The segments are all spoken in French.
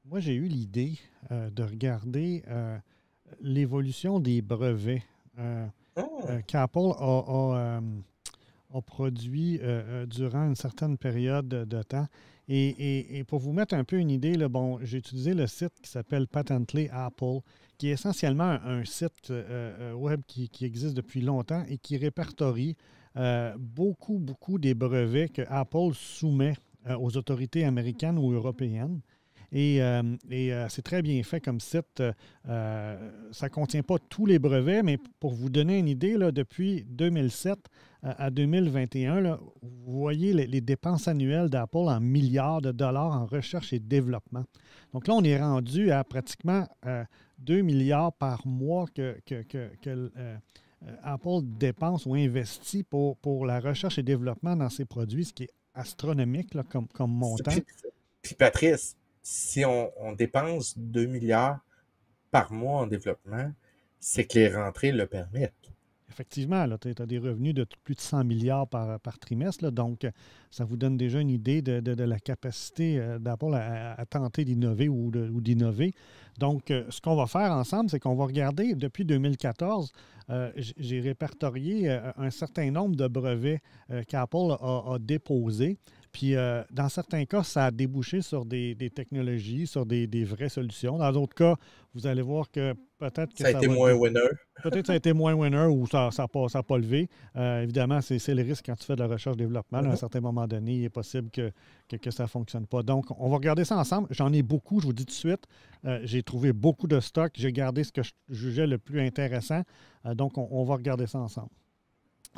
Moi, j'ai eu l'idée de regarder l'évolution des brevets qu'Apple a produit durant une certaine période de temps. Et pour vous mettre un peu une idée, là, bon, j'ai utilisé le site qui s'appelle Patently Apple, qui est essentiellement un site web qui existe depuis longtemps et qui répertorie beaucoup des brevets que Apple soumet aux autorités américaines ou européennes. Et c'est très bien fait comme site. Ça ne contient pas tous les brevets, mais pour vous donner une idée, là, depuis 2007 à 2021, là, vous voyez les dépenses annuelles d'Apple en milliards de dollars en recherche et développement. Donc là, on est rendu à pratiquement 2 milliards par mois que Apple dépense ou investit pour la recherche et développement dans ses produits, ce qui est astronomique là, comme montant. Puis Patrice, si on dépense 2 milliards par mois en développement, c'est que les rentrées le permettent. Effectivement, tu as des revenus de plus de 100 milliards par trimestre. Là, donc, ça vous donne déjà une idée de la capacité d'Apple à tenter d'innover ou d'innover. Donc, ce qu'on va faire ensemble, c'est qu'on va regarder depuis 2014, j'ai répertorié un certain nombre de brevets qu'Apple a déposés. Puis, dans certains cas, ça a débouché sur des technologies, sur des vraies solutions. Dans d'autres cas, vous allez voir que peut-être que ça a été moins winner. Peut-être que ça a été moins winner ou ça n'a pas levé. Évidemment, c'est le risque quand tu fais de la recherche-développement. À un certain moment donné, il est possible que ça ne fonctionne pas. Donc, on va regarder ça ensemble. J'en ai beaucoup, je vous dis tout de suite. J'ai trouvé beaucoup de stocks. J'ai gardé ce que je jugeais le plus intéressant. Donc, on va regarder ça ensemble.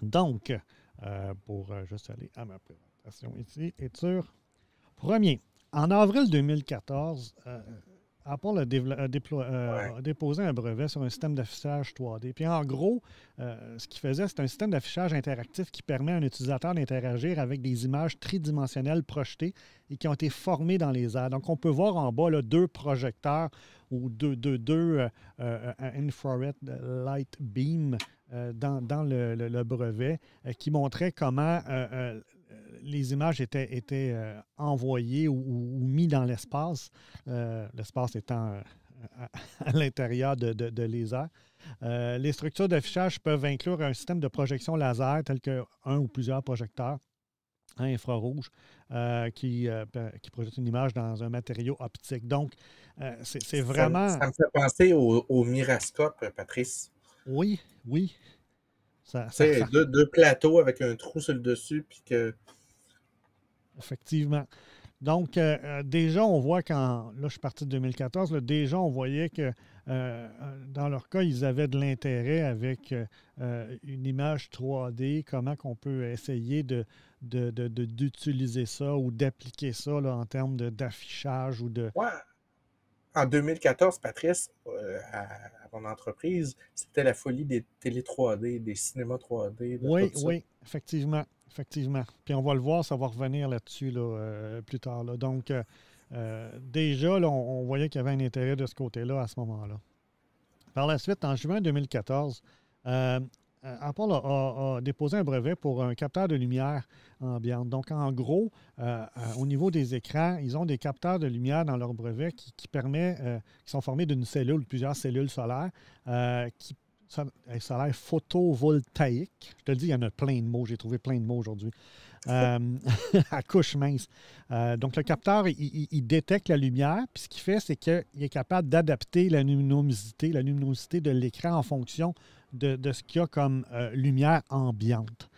Donc, pour juste aller à ma présentation ici, et sur premier. En avril 2014, Apple a déposé un brevet sur un système d'affichage 3D. Puis en gros, ce qu'il faisait, c'est un système d'affichage interactif qui permet à un utilisateur d'interagir avec des images tridimensionnelles projetées et qui ont été formées dans les airs. Donc, on peut voir en bas là, deux projecteurs ou deux infrared light beam dans le brevet qui montraient comment les images étaient envoyées ou mis dans l'espace, l'espace étant à l'intérieur de l'ESA. Les structures d'affichage peuvent inclure un système de projection laser tel qu'un ou plusieurs projecteurs à infrarouge qui projette une image dans un matériau optique. Donc, c'est vraiment... Ça me fait penser au Mirascope, Patrice. Oui. Deux plateaux avec un trou sur le dessus, puis que... Effectivement. Donc, déjà, on voit là, je suis parti de 2014, là, déjà, on voyait que dans leur cas, ils avaient de l'intérêt avec une image 3D, comment qu'on peut essayer d'utiliser ça ou d'appliquer ça là, en termes d'affichage ou de... Ouais. En 2014, Patrice, à mon entreprise, c'était la folie des télé 3D, des cinémas 3D. Oui, effectivement. Puis on va le voir, ça va revenir là-dessus là, plus tard. Là. Donc, déjà, là, on voyait qu'il y avait un intérêt de ce côté-là à ce moment-là. Par la suite, en juin 2014, Apple a déposé un brevet pour un capteur de lumière ambiante. Donc, en gros, au niveau des écrans, ils ont des capteurs de lumière dans leur brevet qui sont formés d'une cellule ou de plusieurs cellules solaires solaire photovoltaïque. Je te le dis, il y en a plein de mots. J'ai trouvé plein de mots aujourd'hui. À couche mince. Donc, le capteur, il détecte la lumière. Puis, ce qu'il fait, c'est qu'il est capable d'adapter la luminosité de l'écran en fonction de ce qu'il y a comme lumière ambiante.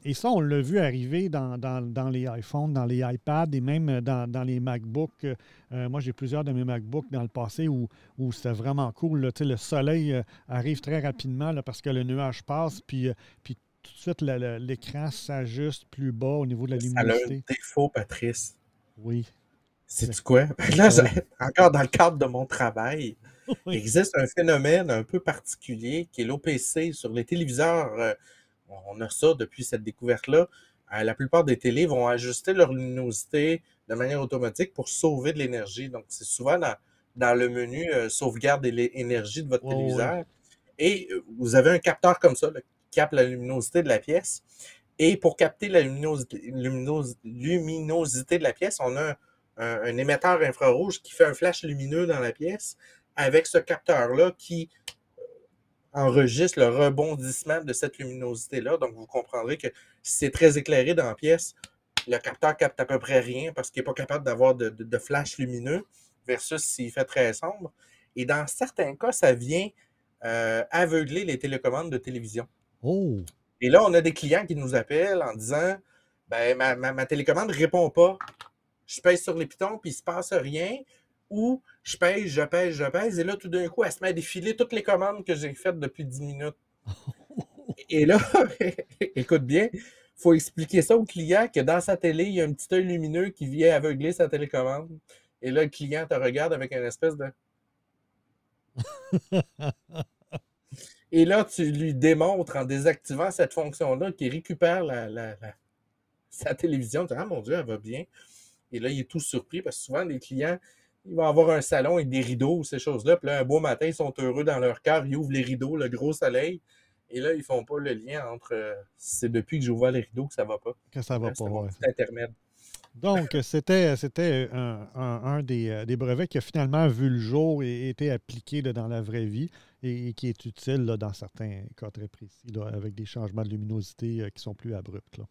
Et ça, on l'a vu arriver dans les iPhones, dans les iPads et même dans les MacBooks. Moi, j'ai plusieurs de mes MacBooks dans le passé où c'était vraiment cool. Là. Le soleil arrive très rapidement là, parce que le nuage passe, puis tout de suite, l'écran s'ajuste plus bas au niveau de la luminosité. Ça a un défaut, Patrice. Oui. Sais-tu quoi? Là, Oui. encore dans le cadre de mon travail, il Oui. existe un phénomène un peu particulier qui est l'OPC sur les téléviseurs. On a ça depuis cette découverte-là. La plupart des télés vont ajuster leur luminosité de manière automatique pour sauver de l'énergie. Donc, c'est souvent dans le menu sauvegarde énergie de votre Oui, oui. téléviseur. Et vous avez un capteur comme ça là, qui capte la luminosité de la pièce. Et pour capter la luminosité de la pièce, on a un émetteur infrarouge qui fait un flash lumineux dans la pièce avec ce capteur-là qui enregistre le rebondissement de cette luminosité-là. Donc, vous comprendrez que si c'est très éclairé dans la pièce, le capteur capte à peu près rien parce qu'il n'est pas capable d'avoir de flash lumineux versus s'il fait très sombre. Et dans certains cas, ça vient aveugler les télécommandes de télévision. Oh! Et là, on a des clients qui nous appellent en disant ben, ma télécommande ne répond pas. Je pèse sur les pitons, puis il ne se passe rien. Ou je pèse, et là, tout d'un coup, elle se met à défiler toutes les commandes que j'ai faites depuis 10 minutes. Et là, écoute bien, il faut expliquer ça au client que dans sa télé, il y a un petit œil lumineux qui vient aveugler sa télécommande. Et là, le client te regarde avec une espèce de... Et là, tu lui démontres en désactivant cette fonction-là qu'il récupère sa télévision. Tu dis, ah mon Dieu, elle va bien. Et là, il est tout surpris parce que souvent, les clients, ils vont avoir un salon avec des rideaux ou ces choses-là. Puis là, un beau matin, ils sont heureux dans leur cœur, ils ouvrent les rideaux, le gros soleil. Et là, ils ne font pas le lien entre c'est depuis que j'ai ouvert les rideaux que ça ne va pas. Que ça va Là, pas, c'était mon ouais. petit intermède. Donc, c'était un des brevets qui a finalement vu le jour et été appliqué là, dans la vraie vie et qui est utile là, dans certains cas très précis, là, avec des changements de luminosité qui sont plus abrupts, là.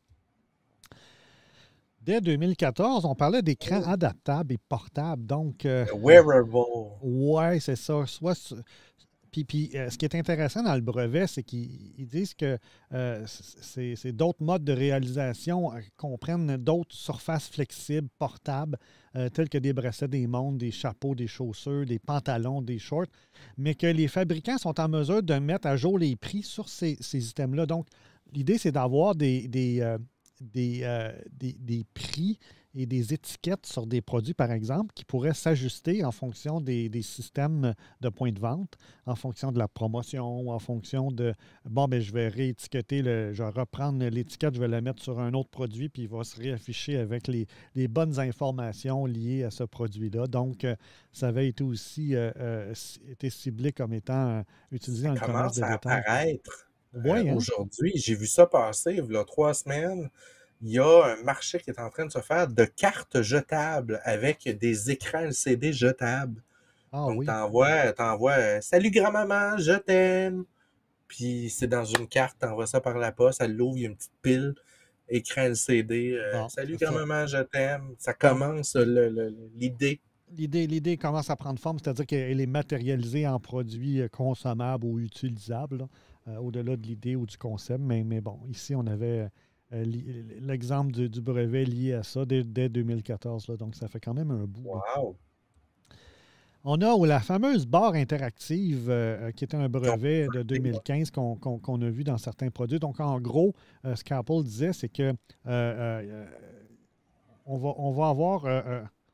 Dès 2014, on parlait d'écrans adaptables et portables. Donc, Wearable. ouais, c'est ça. Puis, ce qui est intéressant dans le brevet, c'est qu'ils disent que c'est d'autres modes de réalisation comprennent d'autres surfaces flexibles, portables, telles que des bracelets, des montres, des chapeaux, des chaussures, des pantalons, des shorts, mais que les fabricants sont en mesure de mettre à jour les prix sur ces items-là. Donc, l'idée, c'est d'avoir des prix et des étiquettes sur des produits, par exemple, qui pourraient s'ajuster en fonction des systèmes de points de vente, en fonction de la promotion, en fonction de, bon, ben je vais réétiqueter, je vais reprendre l'étiquette, je vais la mettre sur un autre produit, puis il va se réafficher avec les bonnes informations liées à ce produit-là. Donc, ça avait été aussi été ciblé comme étant utilisé Ça dans le commerce commence de à détail. apparaître Oui, hein? aujourd'hui. J'ai vu ça passer il y a 3 semaines. Il y a un marché qui est en train de se faire de cartes jetables avec des écrans LCD jetables. Ah Donc, oui. t'envoies Salut grand-maman, je t'aime. Puis c'est dans une carte, t'envoies ça par la poste, elle l'ouvre, il y a une petite pile, écran LCD. Bon, Salut c'est ça. grand-maman, je t'aime. Ça Donc, commence l'idée. l'idée commence à prendre forme, c'est-à-dire qu'elle est matérialisée en produits consommables ou utilisables, là, au-delà de l'idée ou du concept. Mais bon, ici, on avait l'exemple du brevet lié à ça dès 2014. Là, donc, ça fait quand même un bout, là. Wow! On a la fameuse barre interactive qui était un brevet de 2015 qu'on a vu dans certains produits. Donc, en gros, ce qu'Apple disait, c'est que on va avoir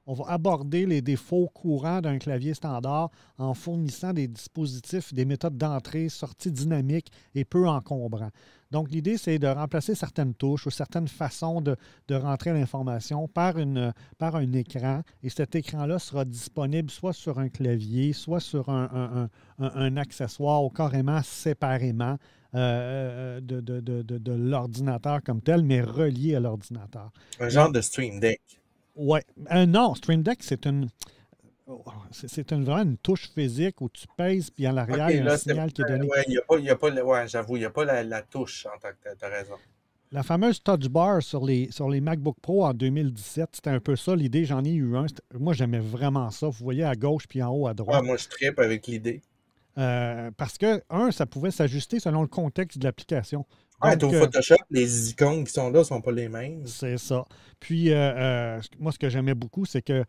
on va aborder les défauts courants d'un clavier standard en fournissant des dispositifs, des méthodes d'entrée, sortie dynamiques et peu encombrants. Donc, l'idée, c'est de remplacer certaines touches ou certaines façons de rentrer l'information par un écran. Et cet écran-là sera disponible soit sur un clavier, soit sur un accessoire ou carrément séparément de l'ordinateur comme tel, mais relié à l'ordinateur. Un genre Donc, de Stream Deck. ouais. Non, Stream Deck, vraiment une touche physique où tu pèses, puis en OK, arrière, il y a un là, c'est signal qui est donné. ouais, il y a pas ouais, j'avoue, il n'y a pas la touche en tant que telle, t'as raison. La fameuse Touch Bar sur les MacBook Pro en 2017, c'était un peu ça l'idée. J'en ai eu un. Moi, j'aimais vraiment ça. Vous voyez à gauche puis en haut à Ah, droite. moi, je trippe avec l'idée. Parce que, ça pouvait s'ajuster selon le contexte de l'application. Ouais, Donc, au Photoshop, les icônes qui sont là ne sont pas les mêmes. c'est ça. Puis, moi, ce que j'aimais beaucoup, c'est que,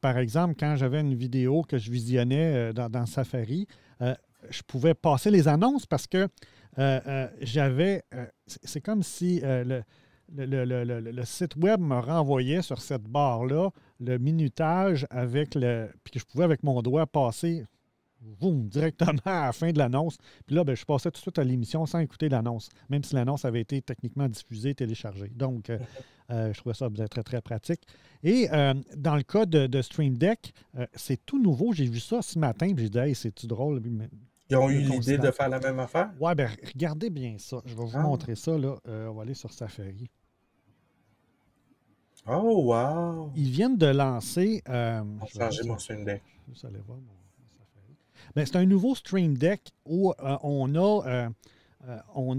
par exemple, quand j'avais une vidéo que je visionnais dans Safari, je pouvais passer les annonces parce que j'avais. C'est comme si le site web me renvoyait sur cette barre-là le minutage avec le. Puis que je pouvais, avec mon doigt, passer boum, directement à la fin de l'annonce. Puis là, ben, je passais tout de suite à l'émission sans écouter l'annonce, même si l'annonce avait été techniquement diffusée, téléchargée. Donc, je trouvais ça très, très pratique. Et dans le cas de Stream Deck, c'est tout nouveau. J'ai vu ça ce matin, puis j'ai dit, hey, c'est-tu drôle? Ils ont eu l'idée de faire la même affaire? Oui, bien, regardez bien ça. Je vais vous montrer ça. Là. On va aller sur Safari. Oh, wow! Ils viennent de lancer. On va changer mon Stream Deck. Vous allez voir mon Safari. Bien, c'est un nouveau Stream Deck où on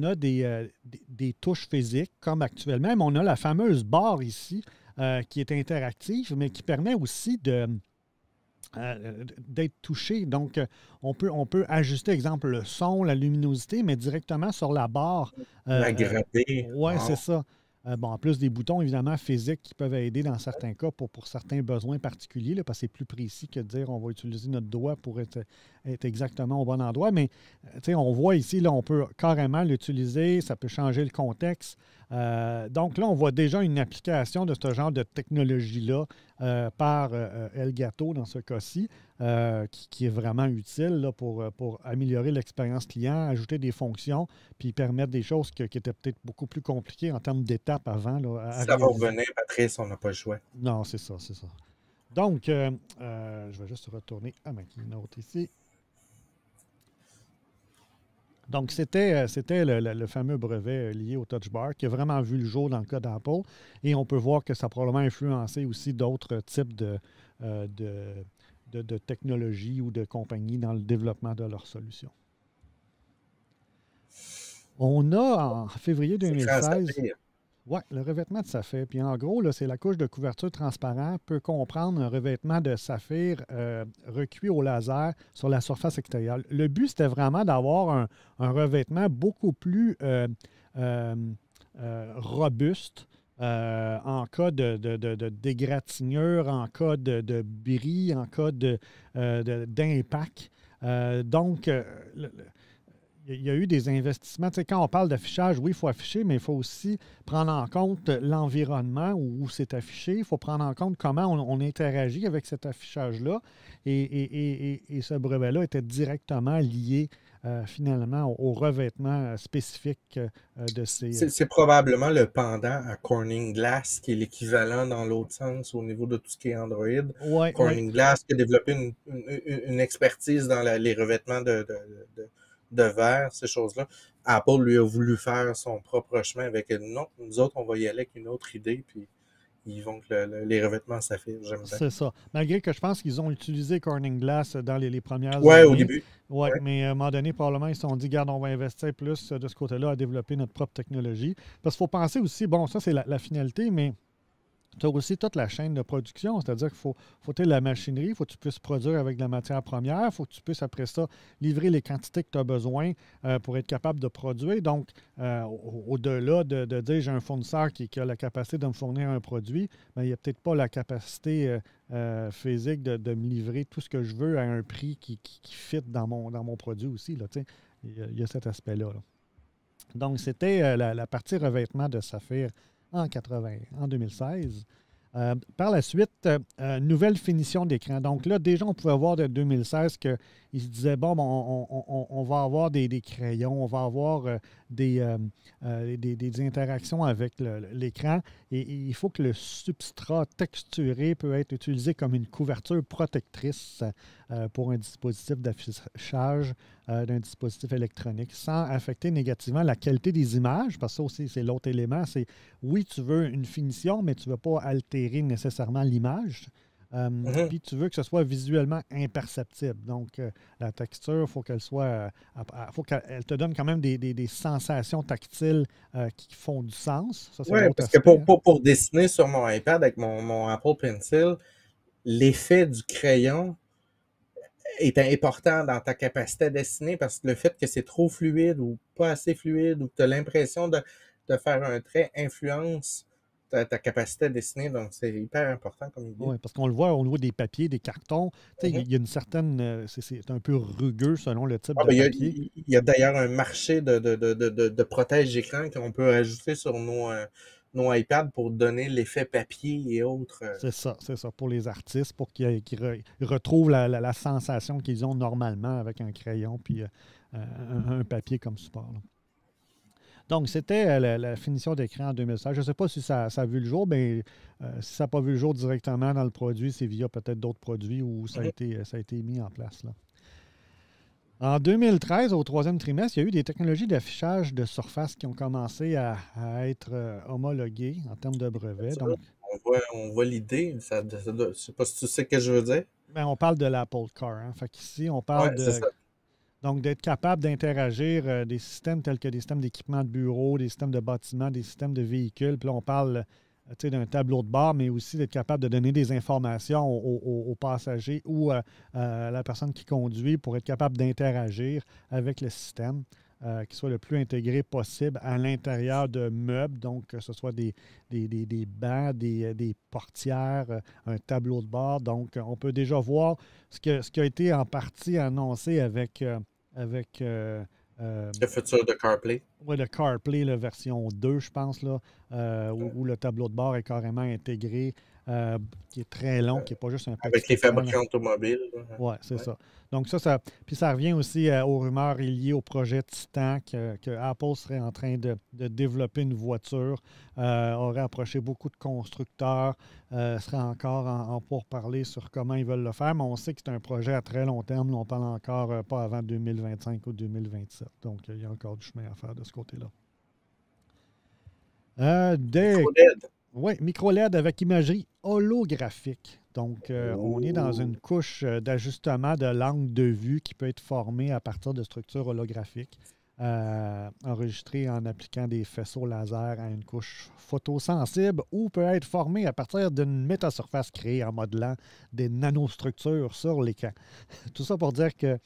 a des touches physiques, comme actuellement, mais on a la fameuse barre ici qui est interactive, mais qui permet aussi d'être touché. Donc, on peut ajuster, exemple, le son, la luminosité, mais directement sur la barre. La graver. Oui, c'est ça. Bon, en plus des boutons, évidemment, physiques qui peuvent aider dans certains cas pour certains besoins particuliers, là, parce que c'est plus précis que de dire on va utiliser notre doigt pour être exactement au bon endroit. Mais on voit ici, là, on peut carrément l'utiliser, ça peut changer le contexte. Donc là, on voit déjà une application de ce genre de technologie-là par Elgato dans ce cas-ci, qui est vraiment utile là, pour améliorer l'expérience client, ajouter des fonctions, puis permettre des choses qui étaient peut-être beaucoup plus compliquées en termes d'étapes avant. Là, ça va revenir, Patrice, on n'a pas le choix. Non, c'est ça, c'est ça. Donc, je vais juste retourner à ma keynote ici. Donc, c'était le fameux brevet lié au Touch Bar qui a vraiment vu le jour dans le cas d'Apple. Et on peut voir que ça a probablement influencé aussi d'autres types de technologies ou de compagnies dans le développement de leurs solutions. On a en février 2016... Oui, le revêtement de saphir. Puis en gros, là, c'est la couche de couverture transparente peut comprendre un revêtement de saphir recuit au laser sur la surface extérieure. Le but, c'était vraiment d'avoir un revêtement beaucoup plus robuste en cas de dégratignure, en cas de bris, en cas d'impact. Donc, il y a eu des investissements. Tu sais, quand on parle d'affichage, oui, il faut afficher, mais il faut aussi prendre en compte l'environnement où c'est affiché. Il faut prendre en compte comment on interagit avec cet affichage-là. Et ce brevet-là était directement lié finalement au revêtement spécifique de ces... C'est probablement le pendant à Corning Glass, qui est l'équivalent dans l'autre sens au niveau de tout ce qui est Android. Ouais, Corning Glass qui a développé une expertise dans les revêtements de verre, ces choses-là. Apple, lui, a voulu faire son propre chemin avec non, nous autres, on va y aller avec une autre idée, puis ils vont que les revêtements saphir, j'aime bien. C'est ça. Malgré que je pense qu'ils ont utilisé Corning Glass dans les premières années. Oui, au début. Ouais, mais à un moment donné, probablement, ils se sont dit, regarde, on va investir plus de ce côté-là à développer notre propre technologie. Parce qu'il faut penser aussi, bon, ça, c'est la finalité, mais tu as aussi toute la chaîne de production, c'est-à-dire qu'il faut la machinerie, il faut que tu puisses produire avec de la matière première, il faut que tu puisses après ça livrer les quantités que tu as besoin pour être capable de produire. Donc, au-delà de dire j'ai un fournisseur qui a la capacité de me fournir un produit, bien, il n'y a peut-être pas la capacité physique de me livrer tout ce que je veux à un prix qui fit dans mon produit aussi. Là, il y a cet aspect-là. Là. Donc, c'était la partie revêtement de Saphir en 2016. Par la suite, nouvelle finition d'écran. Donc là, déjà, on pouvait voir de 2016 qu'ils se disaient, bon, on va avoir des crayons, on va avoir des interactions avec l'écran et il faut que le substrat texturé peut être utilisé comme une couverture protectrice pour un dispositif d'affichage d'un dispositif électronique sans affecter négativement la qualité des images, parce que ça aussi, c'est l'autre élément. C'est, oui, tu veux une finition, mais tu ne veux pas altérer nécessairement l'image. Puis tu veux que ce soit visuellement imperceptible. Donc, la texture, il faut qu'elle soit... faut qu'elle te donne quand même des sensations tactiles qui font du sens. Oui, parce que pour dessiner sur mon iPad avec mon Apple Pencil, l'effet du crayon est important dans ta capacité à dessiner parce que le fait que c'est trop fluide ou pas assez fluide ou que tu as l'impression de faire un trait influence ta capacité à dessiner. Donc, c'est hyper important comme idée. Oui, parce qu'on le voit au niveau des papiers, des cartons. Il y a une certaine... c'est un peu rugueux selon le type de papier. Il y a d'ailleurs un marché de protège-écran qu'on peut ajouter sur nos iPads pour donner l'effet papier et autres. C'est ça, pour les artistes, pour qu'ils retrouvent la sensation qu'ils ont normalement avec un crayon puis un papier comme support, là. Donc, c'était la finition d'écran en 2016. Je ne sais pas si ça a vu le jour, mais si ça n'a pas vu le jour directement dans le produit, c'est via peut-être d'autres produits où ça a été mis en place, là. En 2013, au troisième trimestre, il y a eu des technologies d'affichage de surface qui ont commencé à être homologuées en termes de brevets. Donc, on voit l'idée. Je ne sais pas si tu sais ce que je veux dire. ben, on parle de l'Apple Car, hein. Fait qu'ici, on Oui, parle c'est ça. donc d'être capable d'interagir des systèmes tels que des systèmes d'équipement de bureau, des systèmes de bâtiments, des systèmes de véhicules. Puis là, on parle d'un tableau de bord, mais aussi d'être capable de donner des informations aux passagers ou à la personne qui conduit pour être capable d'interagir avec le système, qui soit le plus intégré possible à l'intérieur de meubles, donc que ce soit des bancs, des portières, un tableau de bord. Donc, on peut déjà voir ce qui a été en partie annoncé avec Le futur de CarPlay. ouais, le CarPlay, la version 2, je pense, là, où le tableau de bord est carrément intégré, qui est très long, qui n'est pas juste un petit Avec les écran, là. fabricants automobiles. Oui, c'est Ouais. ça. Donc puis ça revient aussi aux rumeurs liées au projet Titan que Apple serait en train de développer une voiture, aurait approché beaucoup de constructeurs, serait encore en pourparlers sur comment ils veulent le faire, mais on sait que c'est un projet à très long terme. On parle encore pas avant 2025 ou 2027. Donc, il y a encore du chemin à faire de ce côté-là. Micro LED. Oui, micro LED avec imagerie holographique. Donc, on est dans une couche d'ajustement de l'angle de vue qui peut être formée à partir de structures holographiques, enregistrées en appliquant des faisceaux laser à une couche photosensible ou peut être formée à partir d'une métasurface créée en modelant des nanostructures sur l'écran. Tout ça pour dire que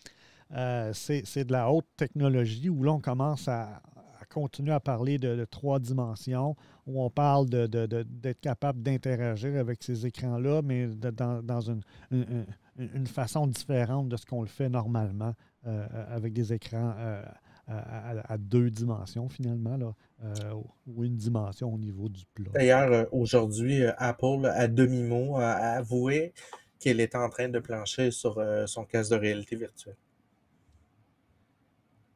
c'est de la haute technologie où l'on commence à continuer à parler de 3 dimensions, où on parle d'être capable d'interagir avec ces écrans-là, mais dans une façon différente de ce qu'on le fait normalement avec des écrans à 2 dimensions, finalement, là, ou une dimension au niveau du plat. D'ailleurs, aujourd'hui, Apple, à demi-mot, a avoué qu'elle est en train de plancher sur son casque de réalité virtuelle.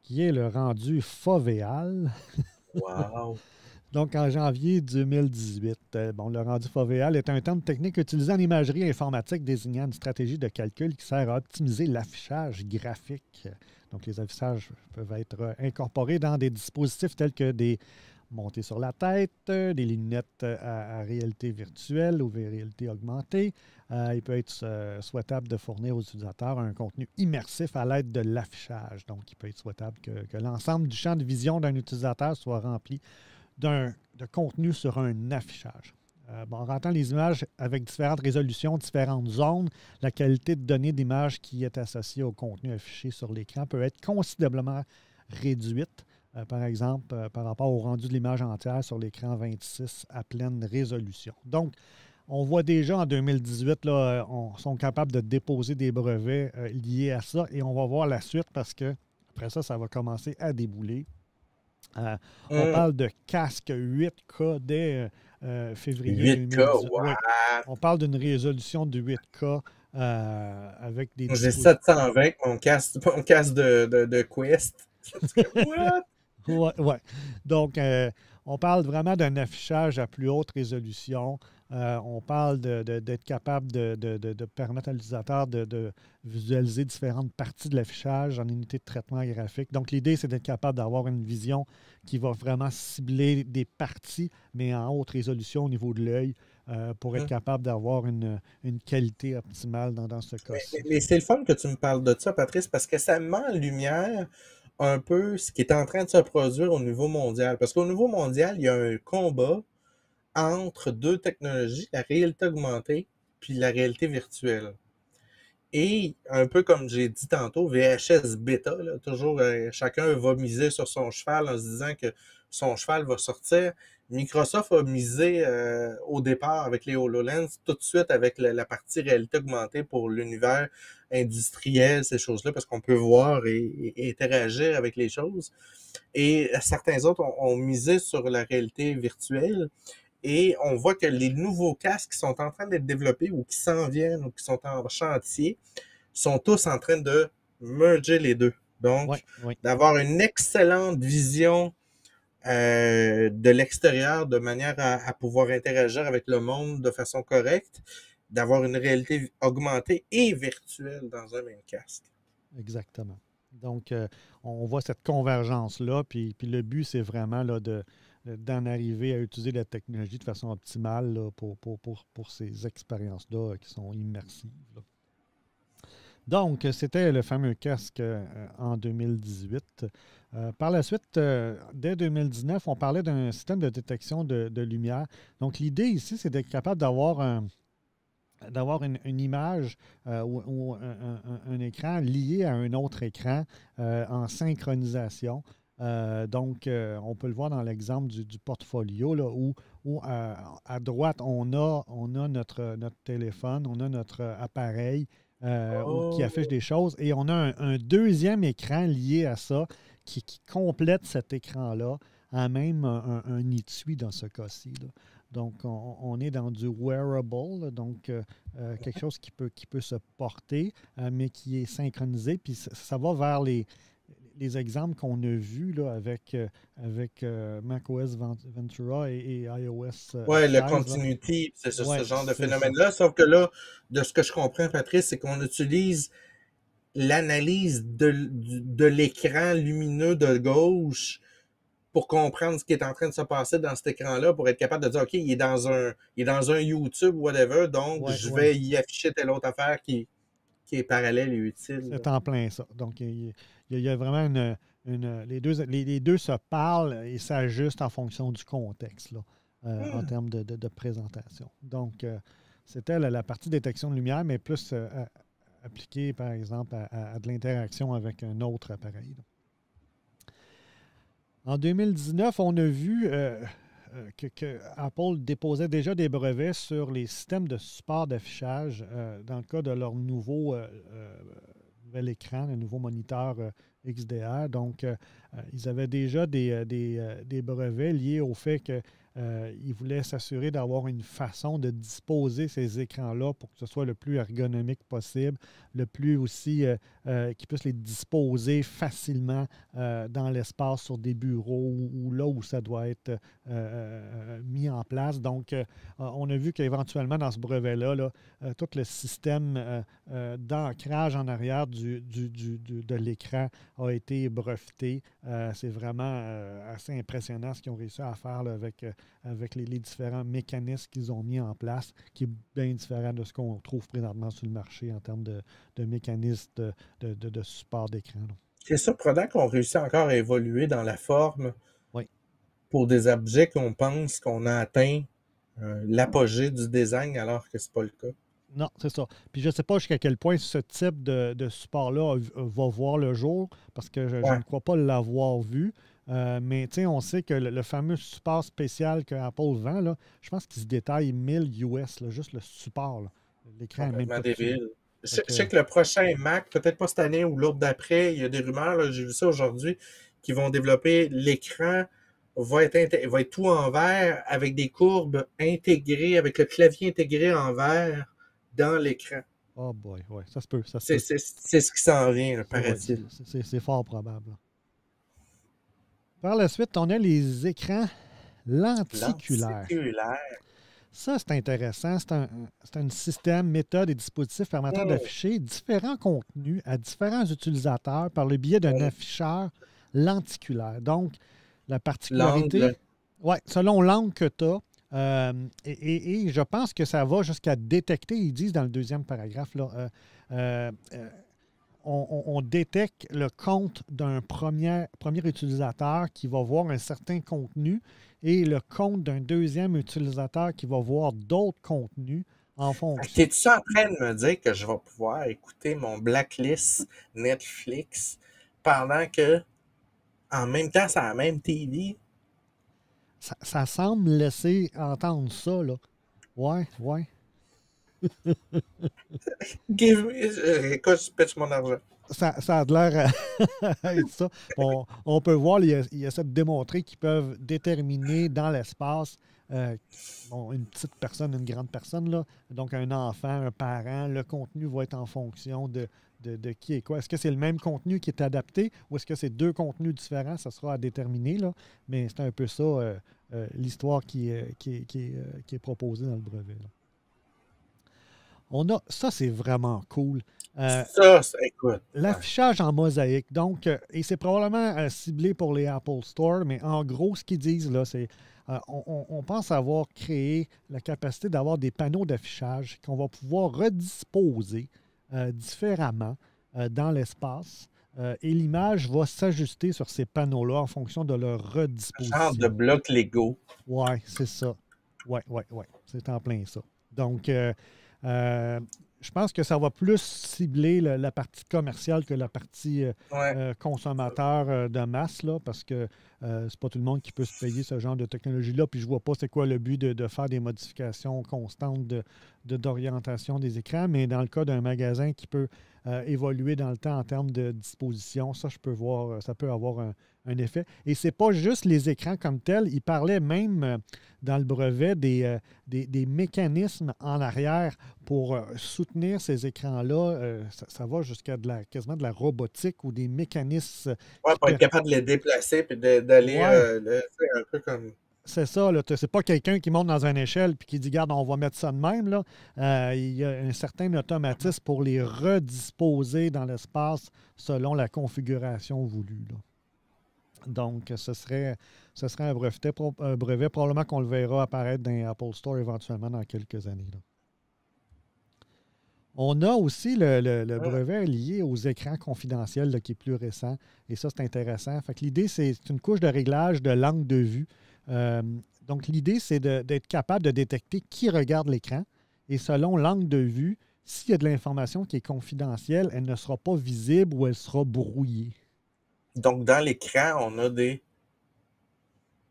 Qui est le rendu fovéal. Wow! Donc, en janvier 2018, le rendu fovéal est un terme technique utilisé en imagerie informatique désignant une stratégie de calcul qui sert à optimiser l'affichage graphique. Donc, les affichages peuvent être incorporés dans des dispositifs tels que des montées sur la tête, des lunettes à réalité virtuelle ou réalité augmentée. Il peut être souhaitable de fournir aux utilisateurs un contenu immersif à l'aide de l'affichage. Donc, il peut être souhaitable que l'ensemble du champ de vision d'un utilisateur soit rempli de contenu sur un affichage. En rentrant les images avec différentes résolutions, différentes zones, la qualité de données d'image qui est associée au contenu affiché sur l'écran peut être considérablement réduite, par exemple, par rapport au rendu de l'image entière sur l'écran 26 à pleine résolution. Donc, on voit déjà en 2018, là, on sont capables de déposer des brevets liés à ça et on va voir la suite parce que après ça, ça va commencer à débouler. On parle de casque 8K dès février 8K, 2018. wow! Oui, on parle d'une résolution de 8K avec des J'ai dispositifs. 720 mon casque de Quest. What? Ouais. Donc, on parle vraiment d'un affichage à plus haute résolution. On parle d'être capable de permettre à l'utilisateur de visualiser différentes parties de l'affichage en unité de traitement graphique. Donc, l'idée, c'est d'être capable d'avoir une vision qui va vraiment cibler des parties, mais en haute résolution au niveau de l'œil, pour être capable d'avoir une qualité optimale dans ce cas-ci. Mais c'est le fun que tu me parles de ça, Patrice, parce que ça met en lumière un peu ce qui est en train de se produire au niveau mondial. Parce qu'au niveau mondial, il y a un combat entre 2 technologies, la réalité augmentée puis la réalité virtuelle. Et un peu comme j'ai dit tantôt, VHS bêta, là, toujours chacun va miser sur son cheval en se disant que son cheval va sortir. Microsoft a misé au départ avec les HoloLens, tout de suite avec la partie réalité augmentée pour l'univers industriel, ces choses-là, parce qu'on peut voir et interagir avec les choses. Et certains autres ont misé sur la réalité virtuelle. Et on voit que les nouveaux casques qui sont en train d'être développés ou qui s'en viennent ou qui sont en chantier sont tous en train de merger les deux. Oui, Donc, oui. d'avoir une excellente vision de l'extérieur de manière à pouvoir interagir avec le monde de façon correcte, d'avoir une réalité augmentée et virtuelle dans un même casque. Exactement. Donc, on voit cette convergence-là, puis le but, c'est vraiment là, d'en arriver à utiliser la technologie de façon optimale là, pour ces expériences-là qui sont immersives, là. Donc, c'était le fameux casque en 2018. Par la suite, dès 2019, on parlait d'un système de détection de lumière. Donc, l'idée ici, c'est d'être capable d'avoir une image ou un écran lié à un autre écran en synchronisation. Donc, on peut le voir dans l'exemple du portfolio, là, où à droite, on a notre téléphone, on a notre appareil qui affiche des choses et on a un deuxième écran lié à ça qui complète cet écran-là, à même un étui dans ce cas-ci, là. Donc, on est dans du wearable, donc quelque chose qui peut se porter, mais qui est synchronisé. Puis ça va vers les exemples qu'on a vus là, avec macOS Ventura et iOS Ouais, 16. le Là. continuity, c'est ce Ouais, genre de c'est ça. phénomène-là. Sauf que là, de ce que je comprends, Patrice, c'est qu'on utilise l'analyse de l'écran lumineux de gauche pour comprendre ce qui est en train de se passer dans cet écran-là, pour être capable de dire, OK, il est dans un YouTube, whatever, donc Ouais, je ouais. vais y afficher telle autre affaire qui est parallèle et utile. C'est en plein ça. Donc, il y a vraiment les deux se parlent et s'ajustent en fonction du contexte là, en termes de présentation. Donc, c'était la partie détection de lumière, mais plus appliquée, par exemple, à de l'interaction avec un autre appareil, là. En 2019, on a vu que Apple déposait déjà des brevets sur les systèmes de support d'affichage dans le cas de leur nouvel écran, le nouveau moniteur XDR. Donc, ils avaient déjà des brevets liés au fait qu'ils voulaient s'assurer d'avoir une façon de disposer ces écrans-là pour que ce soit le plus ergonomique possible, le plus aussi qu'ils puissent les disposer facilement dans l'espace sur des bureaux ou là où ça doit être mis en place. Donc, on a vu qu'éventuellement, dans ce brevet-là, là, tout le système d'ancrage en arrière de l'écran a été breveté. C'est vraiment assez impressionnant ce qu'ils ont réussi à faire là, avec les différents mécanismes qu'ils ont mis en place, qui est bien différent de ce qu'on trouve présentement sur le marché en termes de mécanismes de support d'écran, là. C'est surprenant qu'on réussisse encore à évoluer dans la forme Oui. pour des objets qu'on pense qu'on a atteint l'apogée du design alors que c'est pas le cas. Non, c'est ça. Puis je ne sais pas jusqu'à quel point ce type de support-là va voir le jour, parce que je Ouais. ne crois pas l'avoir vu. Mais on sait que le fameux support spécial que Apple vend, là, je pense qu'il se détaille 1000 US, là, juste le support, là. L'écran n'est même Complètement pas dessus. débile. Je Fait que, sais que le prochain Mac, peut-être pas cette année ou l'autre d'après, il y a des rumeurs, là, j'ai vu ça aujourd'hui, qui vont développer l'écran va être tout en verre avec des courbes intégrées, avec le clavier intégré en verre dans l'écran. oh boy, ouais, ça se peut, ça se C'est peut. ce qui s'en vient, là, Ouais, paraît-il. c'est fort probable, là. Par la suite, on a les écrans lenticulaires. Lenticulaire. Ça, c'est intéressant. C'est un système, méthode et dispositif permettant d'afficher différents contenus à différents utilisateurs par le biais d'un afficheur lenticulaire. Donc, la particularité, L'angle. ouais, selon l'angle que tu as, et je pense que ça va jusqu'à détecter, ils disent dans le deuxième paragraphe, là, on détecte le compte d'un premier utilisateur qui va voir un certain contenu et le compte d'un deuxième utilisateur qui va voir d'autres contenus en fonction. T'es-tu en train de me dire que je vais pouvoir écouter mon blacklist Netflix pendant que, en même temps, c'est la même TV? Ça semble laisser entendre ça, là. Ouais, ouais. Écoute, je pitch mon argent. Ça a l'air à être ça. On peut voir, il essaie de démontrer qu'ils peuvent déterminer dans l'espace bon, une petite personne, une grande personne, là, donc un enfant, un parent, le contenu va être en fonction de qui et quoi. Est-ce que c'est le même contenu qui est adapté ou est-ce que c'est deux contenus différents? Ça sera à déterminer, là, mais c'est un peu ça l'histoire qui est proposée dans le brevet. Là. Ça, c'est vraiment cool. Écoute. L'affichage en mosaïque. Donc, et c'est probablement ciblé pour les Apple Store, mais en gros, ce qu'ils disent là, c'est on pense avoir créé la capacité d'avoir des panneaux d'affichage qu'on va pouvoir redisposer différemment dans l'espace. Et l'image va s'ajuster sur ces panneaux-là en fonction de leur redisposition. Genre de bloc Lego. Oui, c'est ça. Oui. C'est en plein ça. Donc, je pense que ça va plus cibler la partie commerciale que la partie consommateur de masse, là, parce que c'est pas tout le monde qui peut se payer ce genre de technologie-là. Puis je vois pas c'est quoi le but de faire des modifications constantes d'orientation des écrans, mais dans le cas d'un magasin qui peut évoluer dans le temps en termes de disposition, ça, je peux voir, ça peut avoir un effet. Et c'est pas juste les écrans comme tels. Il parlait même dans le brevet des mécanismes en arrière pour soutenir ces écrans-là. Ça va jusqu'à quasiment de la robotique ou des mécanismes. Oui, pour être capable de les déplacer et d'aller un peu comme. C'est ça, là. C'est pas quelqu'un qui monte dans une échelle et qui dit, regarde, on va mettre ça de même. Là. Il y a un certain automatisme pour les redisposer dans l'espace selon la configuration voulue. Là. Donc, ce serait un brevet. Probablement qu'on le verra apparaître dans Apple Store éventuellement dans quelques années. Là. On a aussi le brevet lié aux écrans confidentiels là, qui est plus récent. Et ça, c'est intéressant. Fait que l'idée, c'est une couche de réglage de l'angle de vue. Donc, l'idée, c'est d'être capable de détecter qui regarde l'écran. Et selon l'angle de vue, s'il y a de l'information qui est confidentielle, elle ne sera pas visible ou elle sera brouillée. Donc, dans l'écran, on a des.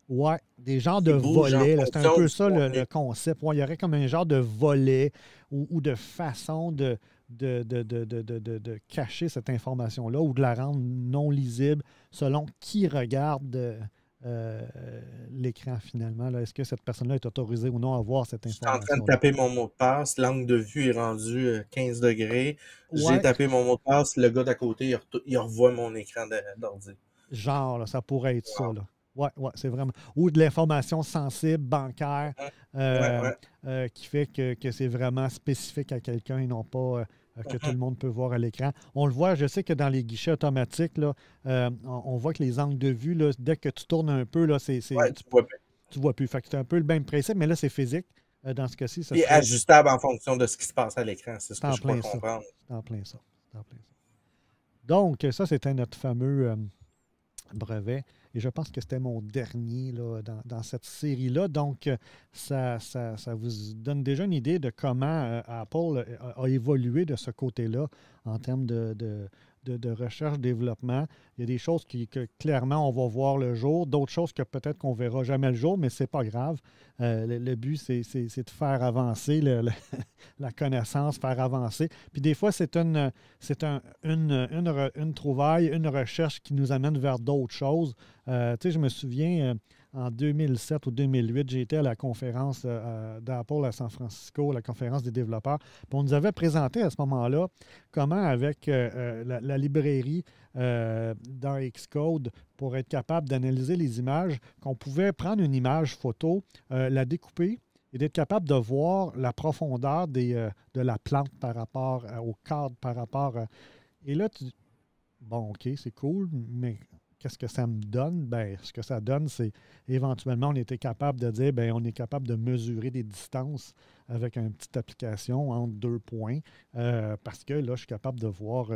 Oui, des genres de volets. C'est un peu ça le concept. Ouais, il y aurait comme un genre de volet ou de façon de cacher cette information-là ou de la rendre non lisible selon qui regarde l'écran finalement. Est-ce que cette personne-là est autorisée ou non à voir cette information? Je suis en train de taper mon mot de passe. L'angle de vue est rendu 15 degrés. J'ai tapé mon mot de passe. Le gars d'à côté, il revoit mon écran d'ordi. Genre, là, ça pourrait être ça. Là. Oui, c'est vraiment. Ou de l'information sensible, bancaire, qui fait que c'est vraiment spécifique à quelqu'un et non pas que tout le monde peut voir à l'écran. On le voit, je sais que dans les guichets automatiques, là, on voit que les angles de vue, là, dès que tu tournes un peu, là, tu vois plus. Tu vois plus. Fait que c'est un peu le même principe, mais là, c'est physique. Dans ce cas-ci, ça serait ajustable en fonction de ce qui se passe à l'écran. C'est ce que je peux comprendre. C'est en plein ça. Donc, ça, c'était notre fameux brevet. Et je pense que c'était mon dernier là, dans cette série-là. Donc, ça vous donne déjà une idée de comment Apple a évolué de ce côté-là en termes de recherche-développement. Il y a des choses que clairement, on va voir le jour, d'autres choses que peut-être qu'on ne verra jamais le jour, mais ce n'est pas grave. Le but, c'est de faire avancer la connaissance, faire avancer. Puis des fois, c'est une trouvaille, une recherche qui nous amène vers d'autres choses. Je me souviens, en 2007 ou 2008, j'ai été à la conférence d'Apple à San Francisco, la conférence des développeurs. Puis on nous avait présenté à ce moment-là comment, avec la librairie dans Xcode, pour être capable d'analyser les images, qu'on pouvait prendre une image photo, la découper et d'être capable de voir la profondeur de la plante par rapport au cadre, par rapport à... Et là, bon, OK, c'est cool, mais... Qu'est-ce que ça me donne? Bien, ce que ça donne, c'est éventuellement, on était capable de dire, bien, on est capable de mesurer des distances avec une petite application entre 2 points, parce que là, je suis capable de voir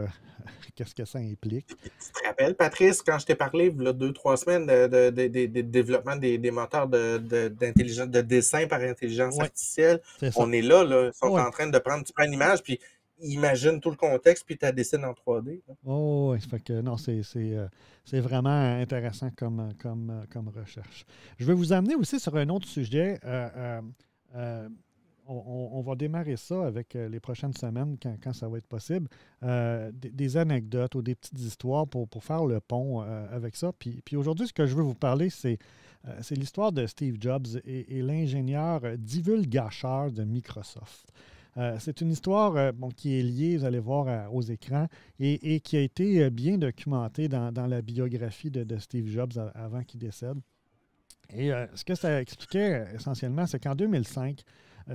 qu'est-ce que ça implique. Tu te rappelles, Patrice, quand je t'ai parlé, il y a 2-3 semaines, de développement des moteurs de dessin par intelligence artificielle? On est là, ils sont en train de prendre, tu prends une image, puis imagine tout le contexte, puis tu la dessines en 3D. Là. Oh, oui, fait que non, c'est vraiment intéressant comme recherche. Je vais vous amener aussi sur un autre sujet. On va démarrer ça avec les prochaines semaines, quand ça va être possible. Des anecdotes ou des petites histoires pour faire le pont avec ça. Puis aujourd'hui, ce que je veux vous parler, c'est c'est l'histoire de Steve Jobs et l'ingénieur divulgateur de Microsoft. C'est une histoire qui est liée, vous allez voir, aux écrans et qui a été bien documentée dans la biographie de Steve Jobs avant qu'il décède. Et ce que ça expliquait essentiellement, c'est qu'en 2005,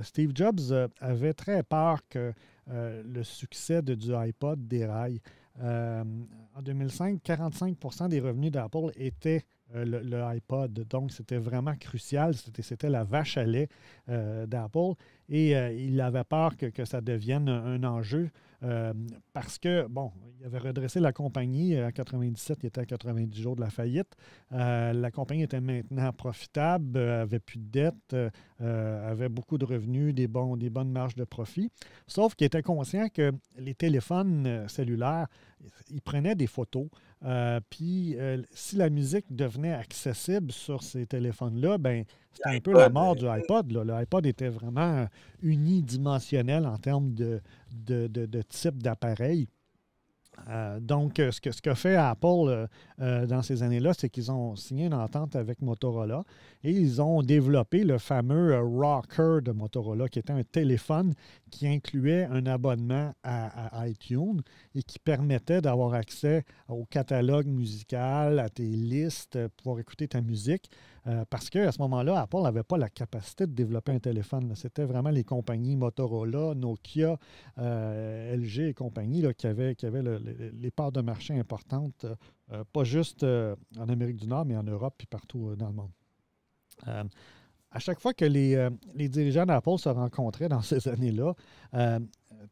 Steve Jobs avait très peur que le succès du iPod déraille. En 2005, 45% des revenus d'Apple étaient le iPod. Donc, c'était vraiment crucial. C'était la vache à lait d'Apple. Et il avait peur que ça devienne un enjeu parce que, bon, il avait redressé la compagnie. En 97, il était à 90 jours de la faillite. La compagnie était maintenant profitable, avait plus de dettes, avait beaucoup de revenus, des bonnes marges de profit. Sauf qu'il était conscient que les téléphones cellulaires, ils prenaient des photos. Puis, si la musique devenait accessible sur ces téléphones-là, ben c'était un peu la mort du iPod. Là. Le iPod était vraiment unidimensionnel en termes de type d'appareil. Donc, ce qu'a fait Apple dans ces années-là, c'est qu'ils ont signé une entente avec Motorola et ils ont développé le fameux Rocker de Motorola, qui était un téléphone qui incluait un abonnement à iTunes et qui permettait d'avoir accès au catalogue musical, à tes listes, pouvoir écouter ta musique. Parce qu'à ce moment-là, Apple n'avait pas la capacité de développer un téléphone. C'était vraiment les compagnies Motorola, Nokia, LG et compagnie là, qui avaient les parts de marché importantes, pas juste en Amérique du Nord, mais en Europe et partout dans le monde. À chaque fois que les dirigeants d'Apple se rencontraient dans ces années-là,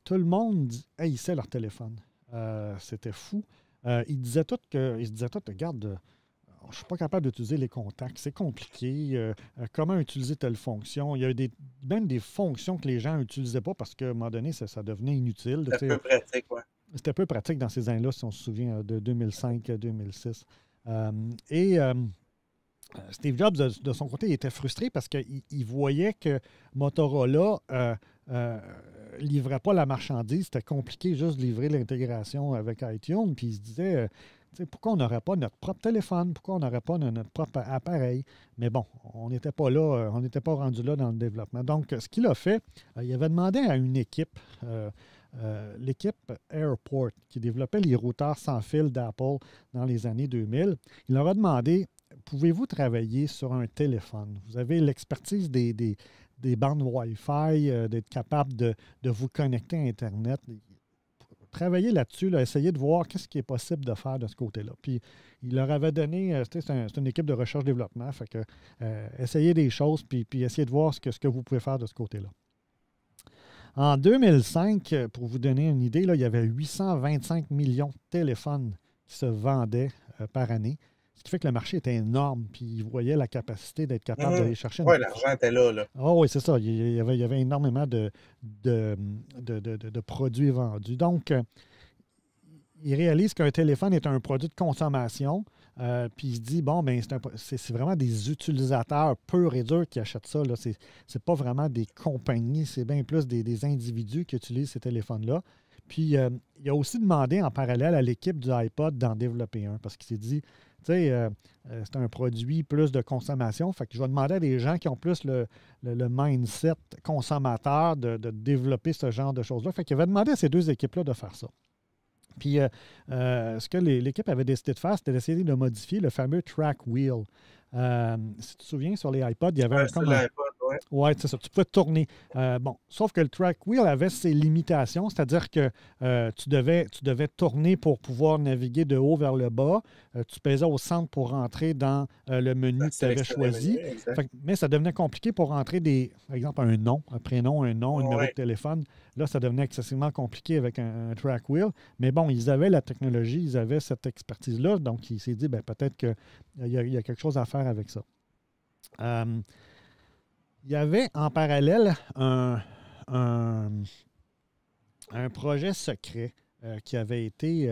tout le monde haïssait leur téléphone. C'était fou. Ils se disaient tous, regarde, je ne suis pas capable d'utiliser les contacts, c'est compliqué. Comment utiliser telle fonction? Il y a même des fonctions que les gens n'utilisaient pas parce qu'à un moment donné, ça devenait inutile. C'était peu pratique, oui. C'était peu pratique dans ces années-là, si on se souvient, de 2005-2006. Steve Jobs, de son côté, il était frustré parce qu'il voyait que Motorola ne livrait pas la marchandise. C'était compliqué juste de livrer l'intégration avec iTunes. Puis il se disait, pourquoi on n'aurait pas notre propre téléphone? Pourquoi on n'aurait pas notre propre appareil? Mais bon, on n'était pas là, on n'était pas rendu là dans le développement. Donc, ce qu'il a fait, il avait demandé à une équipe, l'équipe Airport, qui développait les routeurs sans fil d'Apple dans les années 2000, il leur a demandé, pouvez-vous travailler sur un téléphone? Vous avez l'expertise des bandes Wi-Fi, d'être capable de vous connecter à Internet. Travailler là-dessus, là, essayer de voir qu'est-ce qui est possible de faire de ce côté-là. Puis, il leur avait donné, c'est une équipe de recherche-développement, fait que essayez des choses, puis essayez de voir ce que vous pouvez faire de ce côté-là. En 2005, pour vous donner une idée, là, il y avait 825 millions de téléphones qui se vendaient par année. Ce qui fait que le marché était énorme, puis ils voyaient la capacité d'être capable d'aller chercher... Oui, l'argent était là. Oh, oui, c'est ça. Il y avait énormément de produits vendus. Donc, il réalise qu'un téléphone est un produit de consommation, puis il se dit, bon, ben c'est vraiment des utilisateurs purs et durs qui achètent ça. Ce n'est pas vraiment des compagnies, c'est bien plus des individus qui utilisent ces téléphones-là. Puis, il a aussi demandé en parallèle à l'équipe du iPod d'en développer un, parce qu'il s'est dit, tu sais, c'est un produit plus de consommation. Fait que je vais demander à des gens qui ont plus le mindset consommateur de développer ce genre de choses-là. Fait qu'il avait demandé à ces deux équipes-là de faire ça. Puis, ce que l'équipe avait décidé de faire, c'était d'essayer de modifier le fameux track wheel. Si tu te souviens, sur les iPods, il y avait Oui, c'est ça. Tu pouvais tourner. Sauf que le track wheel avait ses limitations, c'est-à-dire que tu devais tourner pour pouvoir naviguer de haut vers le bas. Tu pesais au centre pour rentrer dans le menu que tu avais choisi. Mais ça devenait compliqué pour rentrer par exemple, un nom, un prénom, un nom, un numéro de téléphone. Là, ça devenait excessivement compliqué avec un track wheel. Mais bon, ils avaient la technologie, ils avaient cette expertise-là. Donc, il s'est dit, peut-être qu'il y a quelque chose à faire avec ça. Il y avait en parallèle un projet secret qui avait été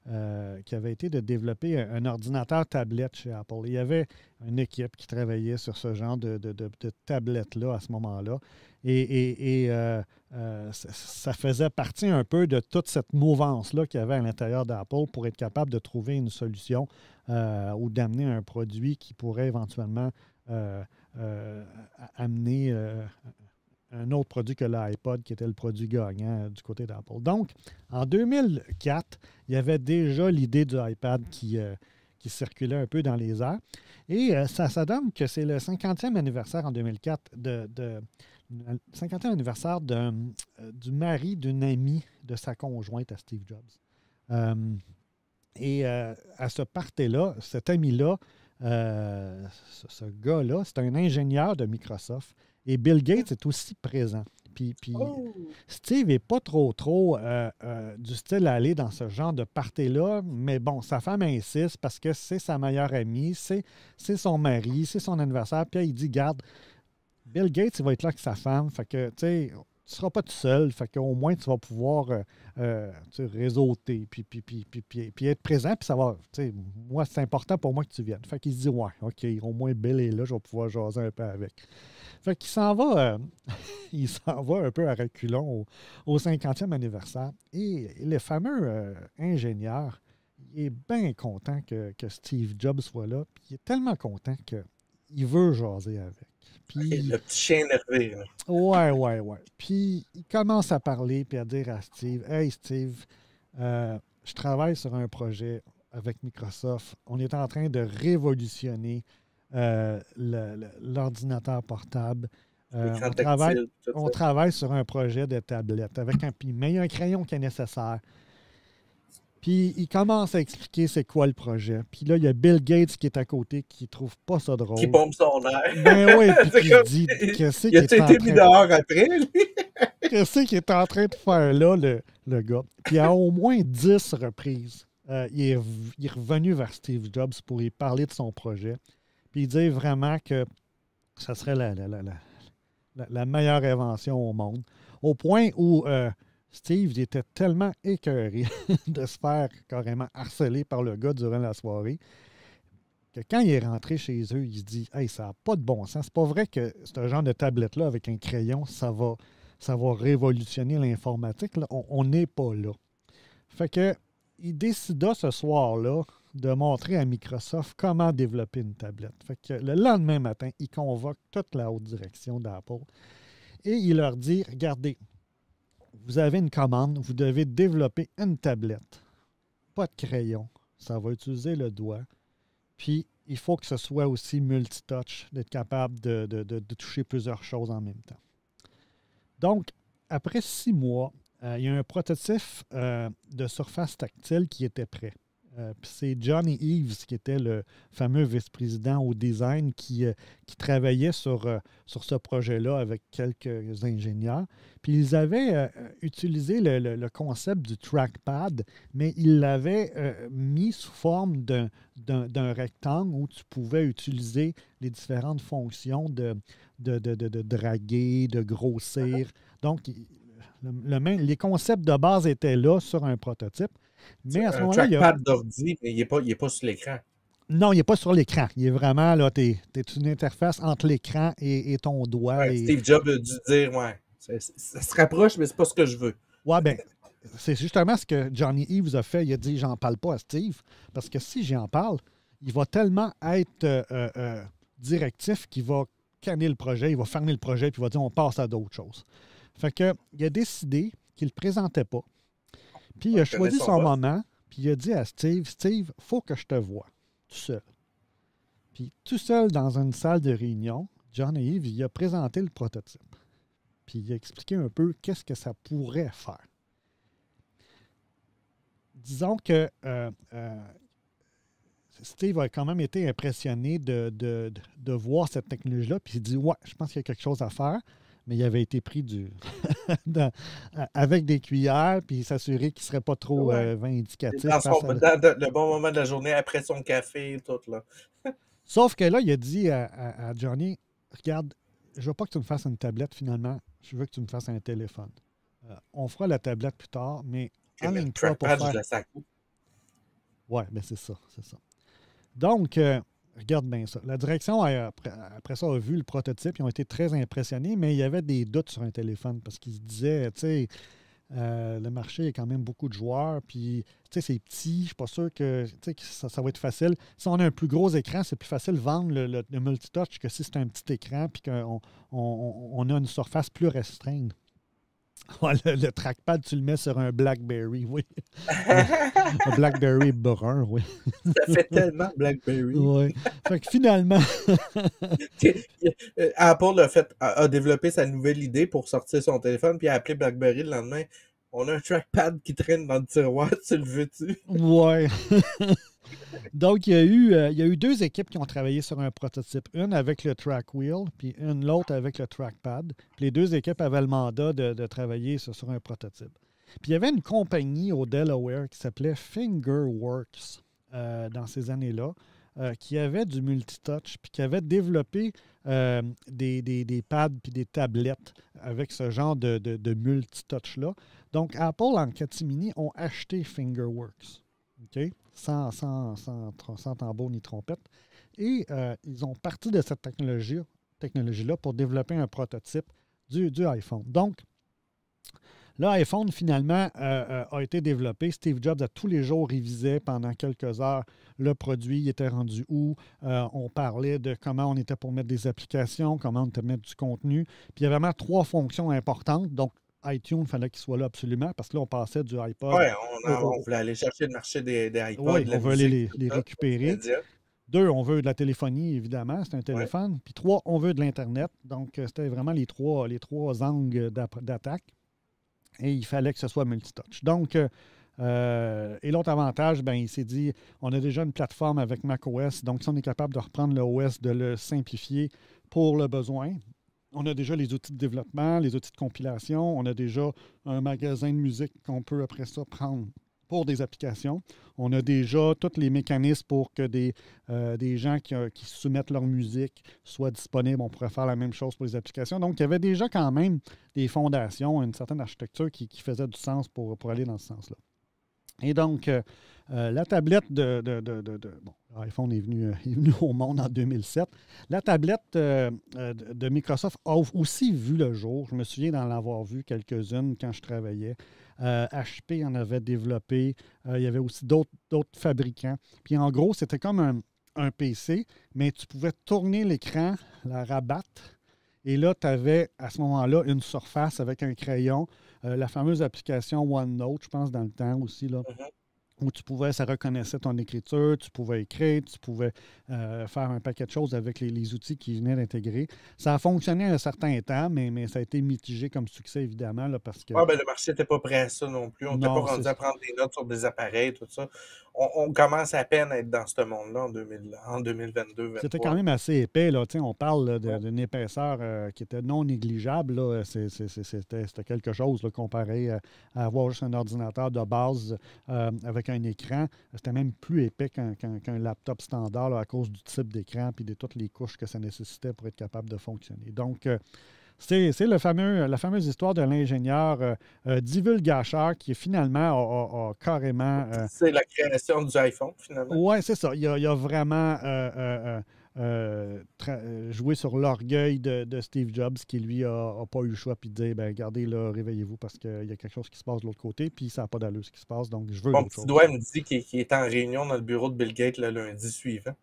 de développer un ordinateur tablette chez Apple. Il y avait une équipe qui travaillait sur ce genre de tablette-là à ce moment-là. Ça faisait partie un peu de toute cette mouvance-là qu'il y avait à l'intérieur d'Apple pour être capable de trouver une solution ou d'amener un produit qui pourrait éventuellement amener un autre produit que l'iPod, qui était le produit gagnant du côté d'Apple. Donc, en 2004, il y avait déjà l'idée du iPad qui circulait un peu dans les airs. Et ça donne que c'est le 50e anniversaire en 2004 le 50e anniversaire du mari d'une amie de sa conjointe à Steve Jobs. À ce party-là, cet ami-là, ce gars-là, c'est un ingénieur de Microsoft. Et Bill Gates est aussi présent. Puis Steve n'est pas trop du style à aller dans ce genre de party-là, mais bon, sa femme insiste parce que c'est sa meilleure amie, c'est son mari, c'est son anniversaire. Puis il dit, garde, Bill Gates, il va être là avec sa femme, fait que, tu sais, tu ne seras pas tout seul, fait qu'au moins, tu vas pouvoir réseauter, puis être présent, puis savoir, tu sais, moi, c'est important pour moi que tu viennes. Fait qu'il se dit, ouais, OK, au moins Bill est là, je vais pouvoir jaser un peu avec. Fait qu'il s'en va, il s'en va un peu à reculons au 50e anniversaire. Et le fameux ingénieur, il est bien content que Steve Jobs soit là, puis il est tellement content qu'il veut jaser avec. Puis, le petit chien énervé. Là. Ouais. Puis il commence à parler puis à dire à Steve, hey Steve, je travaille sur un projet avec Microsoft. On est en train de révolutionner l'ordinateur portable. On travaille sur un projet de tablette mais il y a un crayon qui est nécessaire. Puis il commence à expliquer c'est quoi le projet. Puis là, il y a Bill Gates qui est à côté qui trouve pas ça drôle. Qui pompe son air. Ben oui, puis qui se dit qu'est-ce qu'il est en train été mis dehors après, lui? Qu'est-ce qu'il est en train de faire là, le gars? Puis à au moins 10 reprises, il est revenu vers Steve Jobs pour lui parler de son projet. Puis il dit vraiment que ça serait la meilleure invention au monde. Au point où Steve il était tellement écœuré de se faire carrément harceler par le gars durant la soirée que quand il est rentré chez eux, il se dit « Hey, ça n'a pas de bon sens. C'est pas vrai que ce genre de tablette-là avec un crayon, ça va révolutionner l'informatique. Là. On n'est pas là. » Fait que il décida ce soir-là de montrer à Microsoft comment développer une tablette. Fait que le lendemain matin, il convoque toute la haute direction d'Apple et il leur dit « Regardez, vous avez une commande, vous devez développer une tablette. Pas de crayon. Ça va utiliser le doigt. Puis, il faut que ce soit aussi multitouch, d'être capable de toucher plusieurs choses en même temps. » Donc, après 6 mois, il y a un prototype de surface tactile qui était prêt. C'est Johnny Ives, qui était le fameux vice-président au design, qui travaillait sur ce projet-là avec quelques ingénieurs. Puis ils avaient utilisé le concept du trackpad, mais ils l'avaient mis sous forme d'un rectangle où tu pouvais utiliser les différentes fonctions de draguer, de grossir. Donc, les concepts de base étaient là sur un prototype. Mais à ce moment-là, il y a un trackpad d'ordi, mais il n'est pas sur l'écran. Non, il n'est pas sur l'écran. Il est vraiment, là, tu es une interface entre l'écran et ton doigt. Ouais, Steve Jobs a dû dire, ouais, ça se rapproche, mais c'est pas ce que je veux. Ouais, bien, c'est justement ce que Johnny Ives a fait. Il a dit, j'en parle pas à Steve, parce que si j'en parle, il va tellement être directif qu'il va canner le projet, il va fermer le projet, puis il va dire, on passe à d'autres choses. Fait que, il a décidé qu'il ne le présentait pas. Puis il a choisi son moment, puis il a dit à Steve, Steve, il faut que je te voie, tout seul. Puis tout seul dans une salle de réunion, John Ive, il a présenté le prototype. Puis il a expliqué un peu qu'est-ce que ça pourrait faire. Disons que Steve a quand même été impressionné de voir cette technologie-là, puis il dit, ouais, je pense qu'il y a quelque chose à faire. Mais il avait été pris avec des cuillères, puis s'assurer qu'il ne serait pas trop vindicatif. Dans le bon moment de la journée, après son café et tout. Là. Sauf que là, il a dit à Johnny, regarde, je ne veux pas que tu me fasses une tablette finalement, je veux que tu me fasses un téléphone. On fera la tablette plus tard, mais enligne-toi pour faire... Je la sac. Ouais, mais c'est ça. Donc, regarde bien ça. La direction, après ça, a vu le prototype. Ils ont été très impressionnés, mais il y avait des doutes sur un téléphone parce qu'ils se disaient, tu sais, le marché, il y a quand même beaucoup de joueurs, puis tu sais, c'est petit, je ne suis pas sûr que, tu sais, que ça va être facile. Si on a un plus gros écran, c'est plus facile de vendre le multitouch que si c'est un petit écran, puis qu'on a une surface plus restreinte. Ouais, le trackpad, tu le mets sur un BlackBerry, oui. Un BlackBerry brun, oui. Ça fait tellement BlackBerry. Oui. Fait que finalement, Apple a développé sa nouvelle idée pour sortir son téléphone, puis a appelé BlackBerry le lendemain. On a un trackpad qui traîne dans le tiroir, tu le veux-tu? ouais. Donc, il y a eu deux équipes qui ont travaillé sur un prototype. Une avec le track wheel, puis l'autre avec le trackpad. Puis les deux équipes avaient le mandat de travailler sur un prototype. Puis il y avait une compagnie au Delaware qui s'appelait Fingerworks dans ces années-là, qui avait du multitouch, puis qui avait développé des pads puis des tablettes avec ce genre de multitouch-là. Donc, Apple, en catimini, ont acheté Fingerworks. OK? Sans tambour ni trompette. Et ils ont parti de cette technologie-là pour développer un prototype du iPhone. Donc, l'iPhone, finalement, a été développé. Steve Jobs, à tous les jours, révisait pendant quelques heures le produit, il était rendu où. On parlait de comment on était pour mettre des applications, comment on était pour mettre du contenu. Puis il y avait vraiment trois fonctions importantes. Donc, iTunes, il fallait qu'il soit là absolument, parce que là, on passait du iPod. Ouais, on voulait aller chercher le marché des iPods, Oui, de on la veut aller musique, tout les ça, récupérer. médias. Deux, on veut de la téléphonie, évidemment, c'est un Ouais. téléphone. Puis trois, on veut de l'Internet. Donc, c'était vraiment les trois angles d'attaque. Et il fallait que ce soit multitouch. Donc, et l'autre avantage, ben, il s'est dit, on a déjà une plateforme avec macOS. Donc, si on est capable de reprendre l'OS, de le simplifier pour le besoin, on a déjà les outils de développement, les outils de compilation. On a déjà un magasin de musique qu'on peut, après ça, prendre pour des applications. On a déjà tous les mécanismes pour que des gens qui soumettent leur musique soient disponibles. On pourrait faire la même chose pour les applications. Donc, il y avait déjà quand même des fondations, une certaine architecture qui faisait du sens pour aller dans ce sens-là. Et donc, la tablette bon, l'iPhone est venu au monde en 2007. La tablette de Microsoft a aussi vu le jour. Je me souviens d'en avoir vu quelques-unes quand je travaillais. HP en avait développé. Il y avait aussi d'autres fabricants. Puis en gros, c'était comme un PC, mais tu pouvais tourner l'écran, la rabattre. Et là, tu avais à ce moment-là une surface avec un crayon, la fameuse application OneNote, je pense, dans le temps aussi, là, Mhm. où ça reconnaissait ton écriture, tu pouvais écrire, tu pouvais faire un paquet de choses avec les outils qui venaient d'intégrer. Ça a fonctionné un certain temps, mais ça a été mitigé comme succès, évidemment, là, parce que Ah, ben, le marché n'était pas prêt à ça non plus. On n'était pas non, rendu à prendre des notes sur des appareils, tout ça. On commence à peine à être dans ce monde-là en 2022 c'était quand 2023. même assez épais. Là. On parle là, Ouais. d'une épaisseur qui était non négligeable. Là. C'était quelque chose là, comparé à avoir juste un ordinateur de base avec un écran. C'était même plus épais qu'un laptop standard là, à cause du type d'écran et de toutes les couches que ça nécessitait pour être capable de fonctionner. Donc, c'est la fameuse histoire de l'ingénieur divulgateur qui finalement a carrément C'est la création du iPhone, finalement. oui, c'est ça. Il a vraiment joué sur l'orgueil de Steve Jobs qui, lui, n'a pas eu le choix puis de dire ben, regardez, là, réveillez-vous parce qu'il y a quelque chose qui se passe de l'autre côté, puis ça n'a pas d'allure ce qui se passe, donc je veux Mon d'autres petit choses. doigt me dit qu'il est en réunion dans le bureau de Bill Gates le lundi suivant.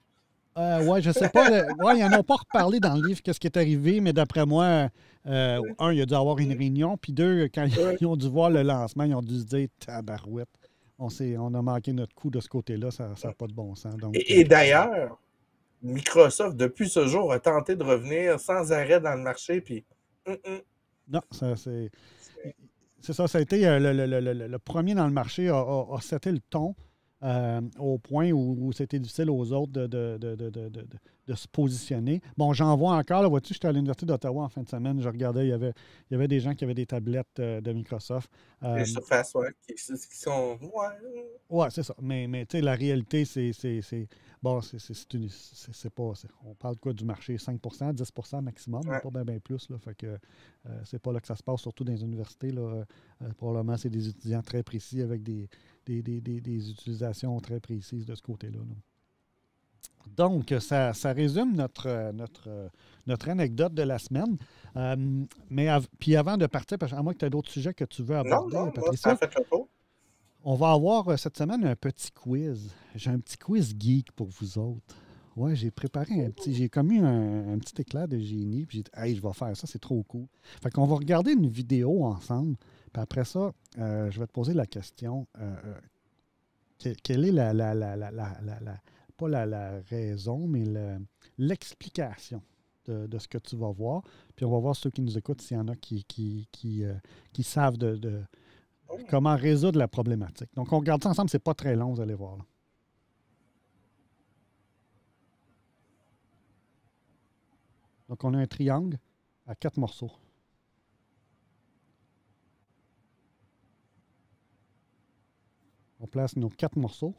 Ouais, je sais pas. Ouais, ils n'en ont pas reparlé dans le livre qu'est-ce qui est arrivé, mais d'après moi, un, il a dû avoir une réunion, puis deux, quand Ouais. ils ont dû voir le lancement, ils ont dû se dire tabarouette. On a manqué notre coup de ce côté-là, ça n'a pas de bon sens. Donc, Et d'ailleurs, Microsoft, depuis ce jour, a tenté de revenir sans arrêt dans le marché, puis non, c'est ça, ça a été le premier dans le marché a seté le ton au point où c'était difficile aux autres de se positionner. Bon, j'en vois encore, là, vois-tu, j'étais à l'Université d'Ottawa en fin de semaine, je regardais, il y avait des gens qui avaient des tablettes de Microsoft. les surfaces, ouais, qui sont. Ouais. Ouais, c'est ça. Mais tu sais, la réalité, bon, on parle de quoi du marché? 5 10 maximum, mais Ouais. pas bien plus. Là, fait que c'est pas là que ça se passe, surtout dans les universités. Là, probablement, c'est des étudiants très précis avec des utilisations très précises de ce côté-là. Là. Donc, ça résume notre anecdote de la semaine. Puis avant de partir, à moins que tu aies d'autres sujets que tu veux Non, aborder, non, moi, ça a Patricia, fait le tour. on va avoir cette semaine un petit quiz. J'ai un petit quiz geek pour vous autres. Ouais, j'ai préparé j'ai comme eu un petit éclair de génie, puis j'ai dit, hey, je vais faire ça, c'est trop cool. Fait qu'on va regarder une vidéo ensemble, puis après ça, je vais te poser la question. Quelle est pas la raison, mais l'explication de ce que tu vas voir. Puis on va voir ceux qui nous écoutent s'il y en a qui savent de comment résoudre la problématique. Donc, on regarde ça ensemble, c'est pas très long, vous allez voir. Là. Donc, on a un triangle à 4 morceaux. On place nos 4 morceaux.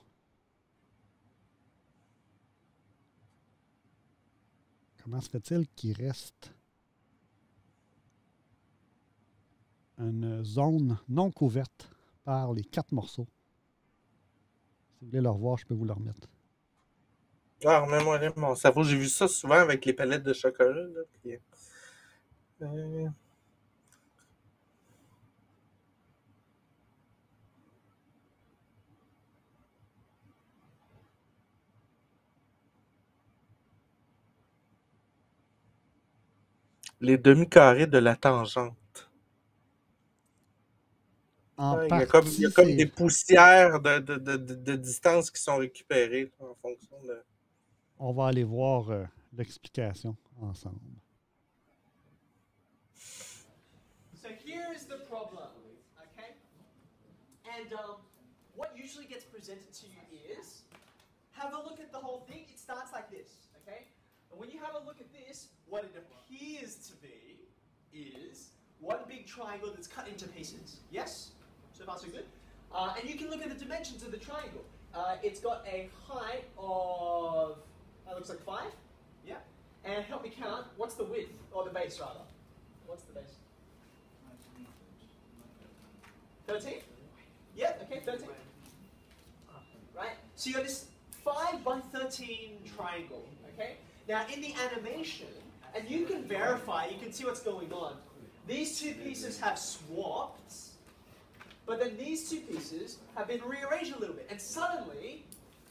Comment se fait-il qu'il reste une zone non couverte par les 4 morceaux? Si vous voulez le revoir, je peux vous le remettre. Ah, remets-moi là, mon cerveau. J'ai vu ça souvent avec les palettes de chocolat. Là, puis, les demi-carrés de la tangente. En Il y a partie, comme des poussières de distance qui sont récupérées là, en fonction de. on va aller voir l'explication ensemble. So here's the problem, okay? And what usually gets presented to you is, have a look at the whole thing. It starts like this, okay? And when you have a look at this, what it appears to be is one big triangle that's cut into pieces. Yes? So far so good. And you can look at the dimensions of the triangle. It's got a height of, looks like 5. Yeah. And help me count, what's the width, or the base rather? What's the base? 13? Yeah, okay, 13. Right? So you got this 5 by 13 triangle, okay? Now in the animation, and you can verify, you can see what's going on. These two pieces have swapped, but then these two pieces have been rearranged a little bit. And suddenly,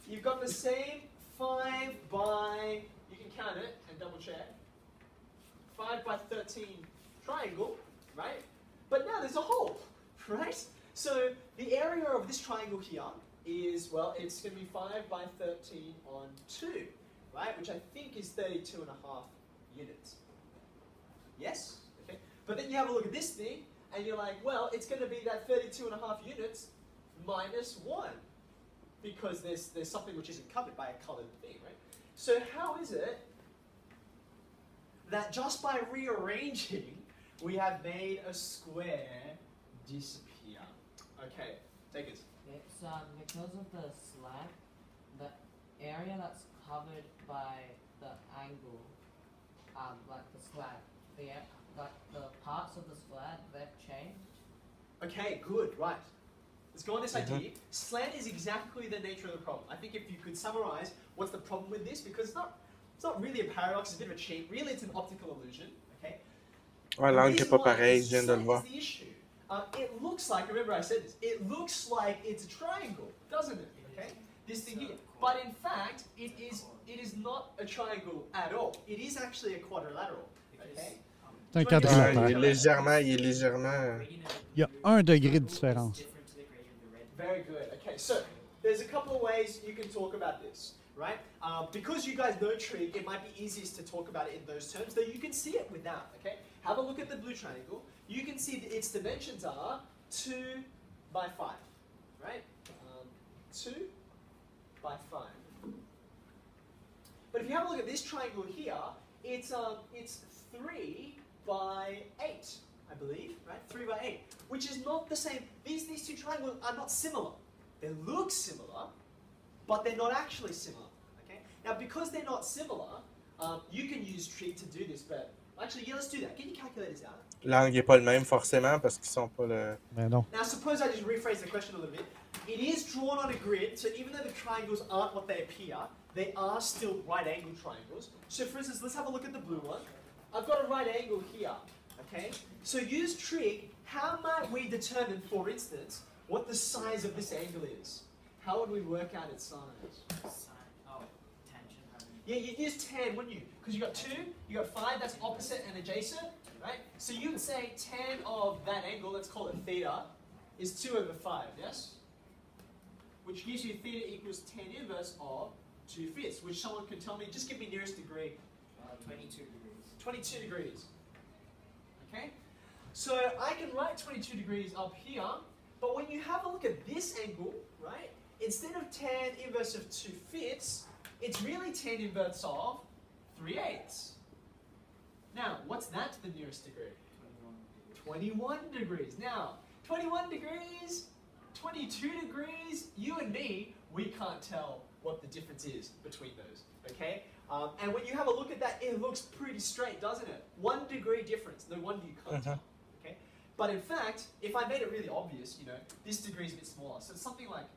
you've got the same 5 by, you can count it and double check, 5 by 13 triangle, right? But now there's a hole, right? So the area of this triangle here is, well, it's going to be 5 by 13 on 2, right? Which I think is 32.5 units. Yes? Okay. But then you have a look at this thing, and you're like, well, it's going to be that 32.5 units minus 1, because there's something which isn't covered by a colored thing, right? So how is it that just by rearranging, we have made a square disappear? Okay, take it. It's because of the slab, the area that's covered by the angle, like the slab, like the parts of the slab, they've changed. Okay, good, right. Let's go on this idea. Slant is exactly the nature of the problem. I think if you could summarize what's the problem with this, because it's not really a paradox, it's a bit of a cheat. Really, it's an optical illusion, okay? Ouais, l'angle n'est pas pareil, je viens de le Slant voir. is the issue. It looks like, remember I said this, it looks like it's a triangle, doesn't it? Okay, this thing here. But in fact, it is not a triangle at all. It is actually a quadrilateral. Okay. C'est un Ouais, quadrilatère. il est légèrement. Il y a 1 degré de différence. Very good. Okay, so there's a couple of ways you can talk about this, right? Because you guys know trig, it might be easiest to talk about it in those terms, though you can see it without, okay? Have a look at the blue triangle. You can see that its dimensions are 2 by 5, right? 2 by 5. But if you have a look at this triangle here, it's 3 by 8, I believe, right? 3 by 8, which is not the same. These two triangles are not similar. They look similar, but they're not actually similar. Okay. Now, because they're not similar, you can use trig to do this, but actually, yeah, let's do that. Get your calculators out. L'angle n'est pas le même forcément parce qu'ils sont pas le. Ben non. Now, suppose I just rephrase the question a little bit. It is drawn on a grid, so even though the triangles aren't what they appear, they are still right angle triangles. So for instance, let's have a look at the blue one. I've got a right angle here, okay? So use trig, how might we determine, for instance, what the size of this angle is? How would we work out its size? Oh, tangent. Yeah, you'd use tan, wouldn't you? Because you got 2, you got 5, that's opposite and adjacent, right? So you would say tan of that angle, let's call it theta, is 2 over 5, yes? Which gives you theta equals tan inverse of 2/5, which someone could tell me, just give me nearest degree. 22 degrees. 22 degrees. Okay? So I can write 22 degrees up here, but when you have a look at this angle, right, instead of tan inverse of 2/5, it's really tan inverse of 3/8. Now, what's that to the nearest degree? 21 degrees. Now, 21 degrees, 22 degrees, you and me, we can't tell what the difference is between those, okay? And when you have a look at that, it looks pretty straight, doesn't it? 1 degree difference, no wonder you can't tell, okay? But in fact, if I made it really obvious, you know, this degree is a bit smaller, so it's something like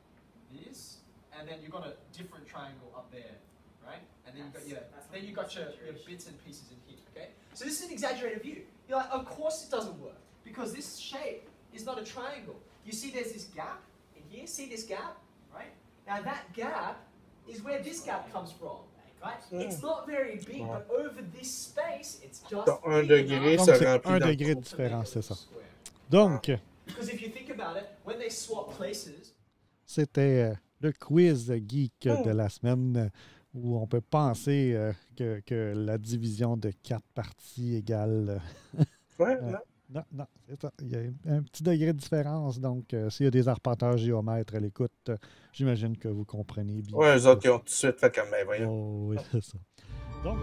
this, and then you've got a different triangle up there, right? And then you've got your bits and pieces in here, okay? So this is an exaggerated view. You're like, of course it doesn't work, because this shape is not a triangle. You see there's this gap in here, see this gap, right? Now that gap is where this gap comes from, right? It's not very big, but over this space, it's just Donc, 1 big degré, enough Donc, ça c'est remplit 1 dans le degré de trou. différence, c'est ça. square. Donc, Because if you think about it, when they swap places, c'était le quiz geek de la semaine où on peut penser que la division de 4 parties égale... Ouais, non. Non, c'est ça. Il y a un petit degré de différence. Donc, s'il y a des arpenteurs géomètres à l'écoute, j'imagine que vous comprenez bien. Ouais, eux autres, ils ont tout de suite fait comme, ben voyons. Oh, oui, c'est ça. Donc...